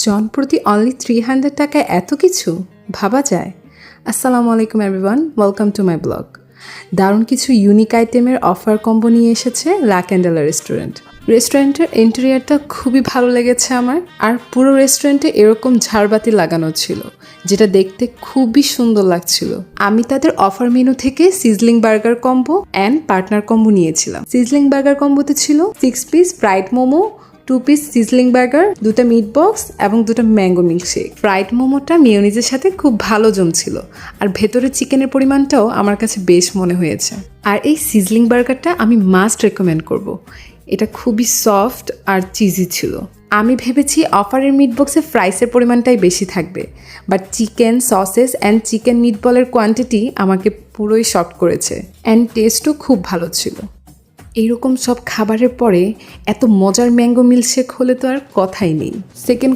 জনপ্রতি অনলি 300 টাকায় এত কিছু ভাবা যায়। আসসালামু আলাইকুম everyone, welcome to my blog. দারুণ কিছু ইউনিক আইটেমের অফার কম্বো নিয়ে এসেছে লা ক্যান্ডেলা রেস্টুরেন্ট। রেস্টুরেন্টের ইন্টেরিয়ারটা খুবই ভালো লেগেছে আমার, আর পুরো রেস্টুরেন্টে এরকম ঝাড়বাতি লাগানো ছিল, যেটা দেখতে খুবই সুন্দর লাগছিল। আমি তাদের অফার মেনু থেকে sizzling burger combo and partner combo নিয়েছিলাম। সিজলিং বার্গার কম্বোতে ছিল 6 piece fried momo, 2 piece sizzling burger, 2টা মিট বক্স এবং 2টা ম্যাঙ্গো মিল্কশেক। ফ্রাইড মোমোটা মেয়োনিজের সাথে খুব ভালো জমছিল, আর ভেতরে চিকেনের পরিমাণটাও আমার কাছে বেশ মনে হয়েছে। আর এই সিজলিং বার্গারটা আমি মাস্ট রেকমেন্ড করব। এটা খুবই সফট আর চিজি ছিল। আমি ভেবেছি অফারের মিট বক্সে ফ্রাইসের পরিমাণটাই বেশি থাকবে, but chicken sausage and chicken মিটবলের কোয়ান্টিটি আমাকে পুরোই শক করেছে, অ্যান্ড টেস্টও খুব ভালো ছিল। এইরকম সব খাবারের পরে এত মজার ম্যাঙ্গো মিল্কশেক হলে তো আর কথাই নেই। সেকেন্ড